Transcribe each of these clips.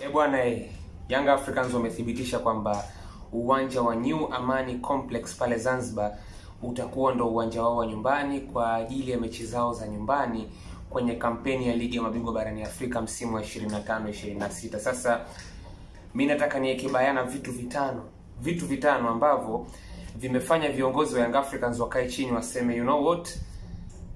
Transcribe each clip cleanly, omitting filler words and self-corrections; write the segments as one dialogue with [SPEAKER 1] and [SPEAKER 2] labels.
[SPEAKER 1] Bwana Young Africans wamethibitisha kwamba uwanja wa New Amani Complex pale Zanzibar utakuwa ndo uwanja wao wa nyumbani kwa ajili ya mechi zao za nyumbani kwenye kampeni ya ligi ya mabingwa barani Afrika msimu wa 25-26. Sasa mimi nataka niweke bayana vitu vitano ambavyo vimefanya viongozi wa Young Africans wakae chini waseme, you know what,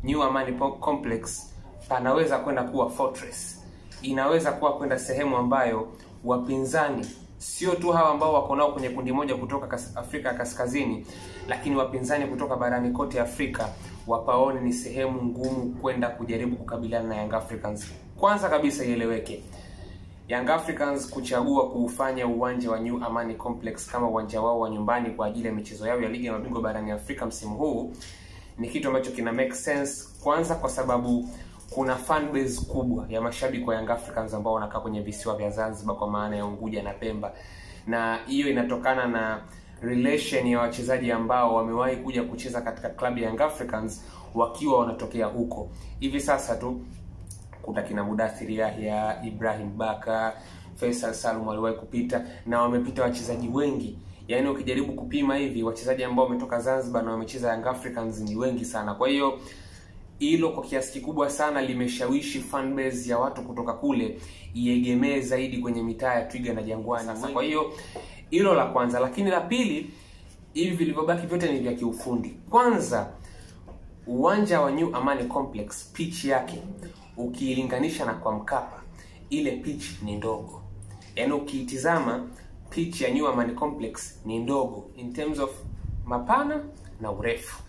[SPEAKER 1] New Amani Complex panaweza kwenda kuwa fortress. Inaweza kuwa kwenda sehemu ambayo wapinzani sio tu hawa ambao wako nao kwenye kundi moja kutoka Afrika Kaskazini, lakini wapinzani kutoka barani kote Afrika wapaone ni sehemu ngumu kwenda kujaribu kukabiliana na Young Africans. Kwanza kabisa ieleweke, Young Africans kuchagua kuufanya uwanja wa New Amani Complex kama uwanja wao wa nyumbani kwa ajili ya michezo yao ya ligi ya mabingwa barani Afrika msimu huu ni kitu ambacho kina make sense. Kwanza kwa sababu kuna fan base kubwa ya mashabiki wa Young Africans ambao wanakaa kwenye visiwa vya Zanzibar kwa maana ya Unguja na Pemba. Na hiyo inatokana na relation ya wachezaji ambao wamewahi kuja kucheza katika klabu ya Young Africans wakiwa wanatokea huko. Hivi sasa tu kuna kina Mudathir Yahya, Ibrahim Baka, Faisal Salum waliwahi kupita na wamepita wachezaji wengi. Yaani ukijaribu kupima hivi wachezaji ambao wametoka Zanzibar na wamecheza Young Africans ni wengi sana. Kwa hiyo hilo kwa kiasi kikubwa sana limeshawishi fan base ya watu kutoka kule iegemee zaidi kwenye mitaa ya Twiga na Jangwani. Sasa kwa hiyo hilo la kwanza, lakini la pili, hivi vilivyobaki vyote ni vya kiufundi. Kwanza, uwanja wa New Amani Complex pitch yake ukiilinganisha na kwa Mkapa, ile pitch ni ndogo. Yaani ukiitizama pitch ya New Amani Complex ni ndogo in terms of mapana na urefu.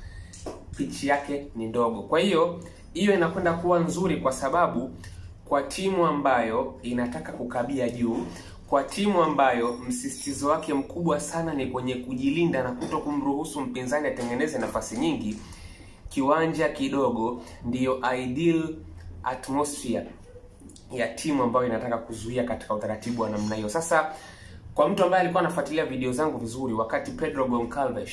[SPEAKER 1] Pitch yake ni ndogo. Kwa hiyo inakwenda kuwa nzuri kwa sababu kwa timu ambayo inataka kukabia juu, kwa timu ambayo msisitizo wake mkubwa sana ni kwenye kujilinda na kutokumruhusu mpinzani atengeneze nafasi nyingi, kiwanja kidogo ndiyo ideal atmosphere ya timu ambayo inataka kuzuia katika utaratibu wa namna hiyo. Sasa kwa mtu ambaye alikuwa anafuatilia video zangu vizuri, wakati Pedro Goncalves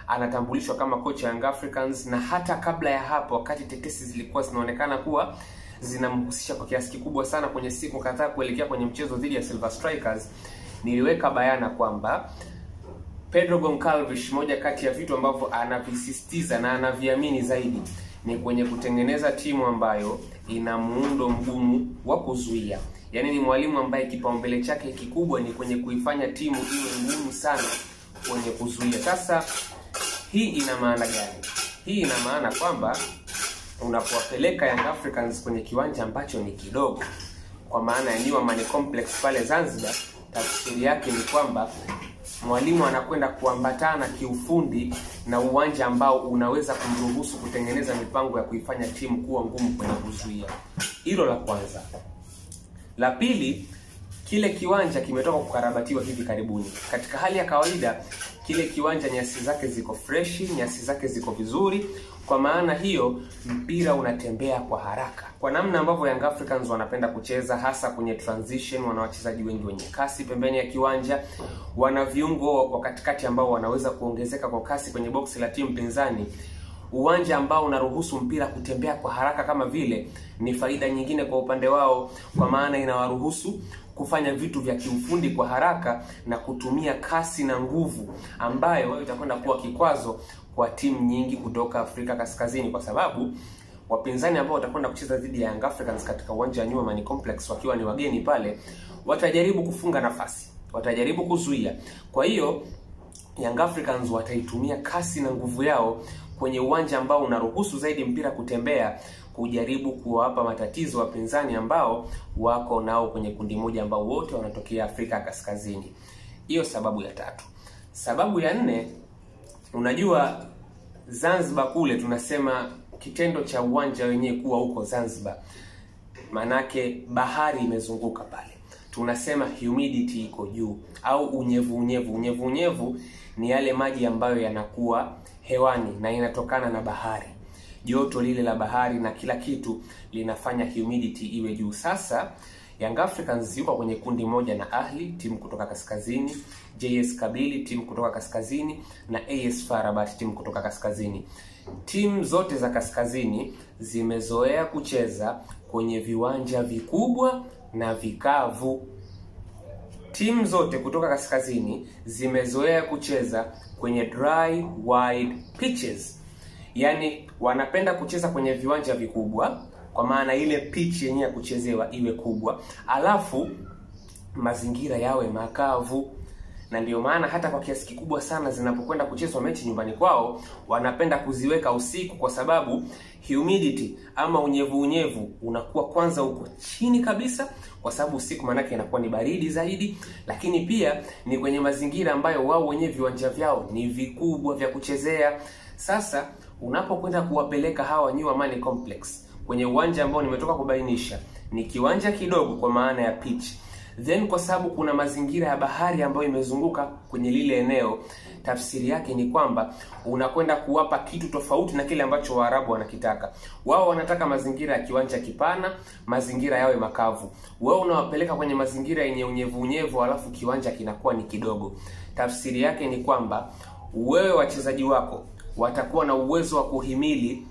[SPEAKER 1] anatambulishwa kama kocha Young Africans, na hata kabla ya hapo wakati tetesi zilikuwa zinaonekana kuwa zinamhusisha kwa kiasi kikubwa sana kwenye siku kadhaa kuelekea kwenye mchezo dhidi ya Silver Strikers, niliweka bayana kwamba Pedro Goncalves, moja kati ya vitu ambavyo anavisisitiza na anaviamini zaidi ni kwenye kutengeneza timu ambayo ina muundo mgumu wa kuzuia. Yaani ni mwalimu ambaye kipaumbele chake kikubwa ni kwenye kuifanya timu iwe ngumu sana kwenye kuzuia. Sasa hii ina maana gani? Hii ina maana kwamba unapowapeleka Young Africans kwenye kiwanja ambacho ni kidogo, kwa maana ya New Amani Complex pale Zanzibar, tafsiri yake ni kwamba mwalimu anakwenda kuambatana kiufundi na uwanja ambao unaweza kumruhusu kutengeneza mipango ya kuifanya timu kuwa ngumu kwenye kuzuia. Hilo la kwanza. La pili, kile kiwanja kimetoka kukarabatiwa hivi karibuni. Katika hali ya kawaida kile kiwanja nyasi zake ziko fresh, nyasi zake ziko vizuri, kwa maana hiyo mpira unatembea kwa haraka. Kwa namna ambavyo Young Africans wanapenda kucheza hasa kwenye transition, wana wachezaji wengi wenye kasi pembeni ya kiwanja, wana viungo wa katikati ambao wanaweza kuongezeka kwa kasi kwenye box la timu pinzani. Uwanja ambao unaruhusu mpira kutembea kwa haraka kama vile ni faida nyingine kwa upande wao, kwa maana inawaruhusu kufanya vitu vya kiufundi kwa haraka na kutumia kasi na nguvu ambayo itakwenda kuwa kikwazo kwa timu nyingi kutoka Afrika Kaskazini, kwa sababu wapinzani ambao watakwenda kucheza dhidi ya Young Africans katika uwanja wa New Amani Complex wakiwa ni wageni pale, watajaribu kufunga nafasi, watajaribu kuzuia. Kwa hiyo Young Africans wataitumia kasi na nguvu yao kwenye uwanja ambao unaruhusu zaidi mpira kutembea, kujaribu kuwapa matatizo wapinzani ambao wako nao kwenye kundi moja ambao wote wanatokea Afrika Kaskazini. Hiyo sababu ya tatu. Sababu ya nne, unajua Zanzibar kule tunasema kitendo cha uwanja wenyewe kuwa huko Zanzibar, manake bahari imezunguka pale. Tunasema humidity iko juu au unyevu ni yale maji ambayo yanakuwa hewani na inatokana na bahari. Joto lile la bahari na kila kitu linafanya humidity iwe juu. Sasa Young Africans yuko kwenye kundi moja na Ahli, timu kutoka kaskazini, JS Kabylie, timu kutoka kaskazini, na AS FAR Rabat, timu kutoka kaskazini. Timu zote za kaskazini zimezoea kucheza kwenye viwanja vikubwa na vikavu. timu zote kutoka kaskazini zimezoea kucheza kwenye dry wide pitches. Yaani wanapenda kucheza kwenye viwanja vikubwa, kwa maana ile pitch yenyewe ya kuchezewa iwe kubwa, alafu mazingira yawe makavu. Na ndio maana hata kwa kiasi kikubwa sana zinapokwenda kuchezwa mechi nyumbani kwao, wanapenda kuziweka usiku, kwa sababu humidity ama unyevu unakuwa kwanza uko chini kabisa, kwa sababu usiku manake inakuwa ni baridi zaidi, lakini pia ni kwenye mazingira ambayo wao wenyewe viwanja vyao ni vikubwa vya kuchezea. Sasa unapokwenda kuwapeleka hawa New Amani Complex kwenye uwanja ambao nimetoka kubainisha ni kiwanja kidogo kwa maana ya pitch, then kwa sababu kuna mazingira ya bahari ambayo imezunguka kwenye lile eneo, tafsiri yake ni kwamba unakwenda kuwapa kitu tofauti na kile ambacho Waarabu wanakitaka. Wao wanataka mazingira ya kiwanja kipana, mazingira yawe makavu. Wao unawapeleka kwenye mazingira yenye unyevu alafu kiwanja kinakuwa ni kidogo. Tafsiri yake ni kwamba wewe wachezaji wako watakuwa na uwezo wa kuhimili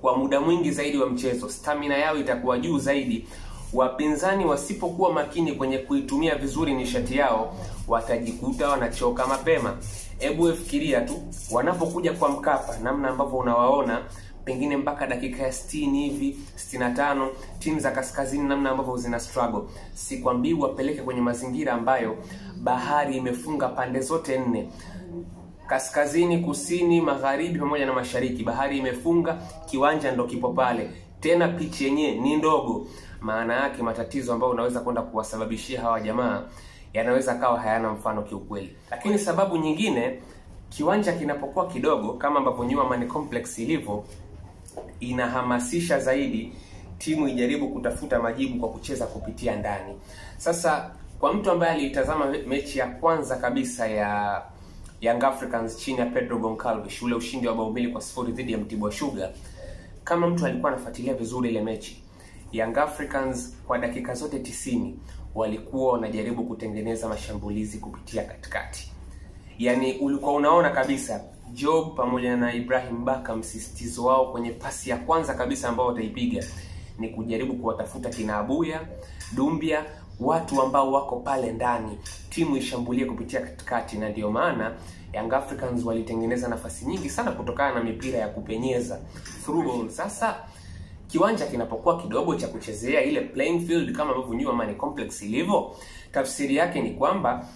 [SPEAKER 1] kwa muda mwingi zaidi wa mchezo, stamina yao itakuwa juu zaidi. Wapinzani wasipokuwa makini kwenye kuitumia vizuri nishati yao, watajikuta wanachoka mapema. Hebu fikiria tu wanapokuja kwa Mkapa, namna ambavyo unawaona pengine mpaka dakika ya 60 hivi, 65, timu za kaskazini namna ambavyo zina struggle. Sikwambii wapeleke kwenye mazingira ambayo bahari imefunga pande zote nne. Kaskazini, kusini, magharibi pamoja na mashariki, bahari imefunga, kiwanja ndo kipo pale. Tena pitch yenyewe ni ndogo. Maana yake matatizo ambayo unaweza kwenda kuwasababishia hawa jamaa yanaweza kawa hayana mfano kiukweli. Lakini sababu nyingine, kiwanja kinapokuwa kidogo kama ambavyo New Amani Complex ilivyo, inahamasisha zaidi timu ijaribu kutafuta majibu kwa kucheza kupitia ndani. Sasa kwa mtu ambaye alitazama mechi ya kwanza kabisa ya Young Africans chini ya Pedro Goncalves, ule ushindi wa 2-0 dhidi ya Mtibwa Sugar, kama mtu alikuwa anafuatilia vizuri ile mechi, Young Africans kwa dakika zote 90 walikuwa wanajaribu kutengeneza mashambulizi kupitia katikati. Yaani ulikuwa unaona kabisa Job pamoja na Ibrahim Baka, msisitizo wao kwenye pasi ya kwanza kabisa ambao wataipiga ni kujaribu kuwatafuta kina Abuya, Dumbia, watu ambao wako pale ndani, timu ishambulie kupitia katikati. Na ndio maana Young Africans walitengeneza nafasi nyingi sana kutokana na mipira ya kupenyeza, through ball. Sasa kiwanja kinapokuwa kidogo cha kuchezea, ile playing field kama ambavyo New Amani Complex ilivyo, tafsiri yake ni kwamba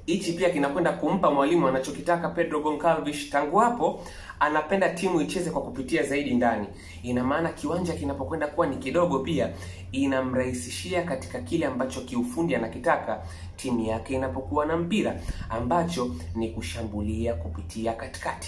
[SPEAKER 1] hichi pia kinakwenda kumpa mwalimu anachokitaka Pedro Goncalves. Tangu hapo anapenda timu icheze kwa kupitia zaidi ndani. Ina maana kiwanja kinapokwenda kuwa ni kidogo pia inamrahisishia katika kile ambacho kiufundi anakitaka timu yake inapokuwa na mpira, ambacho ni kushambulia kupitia katikati.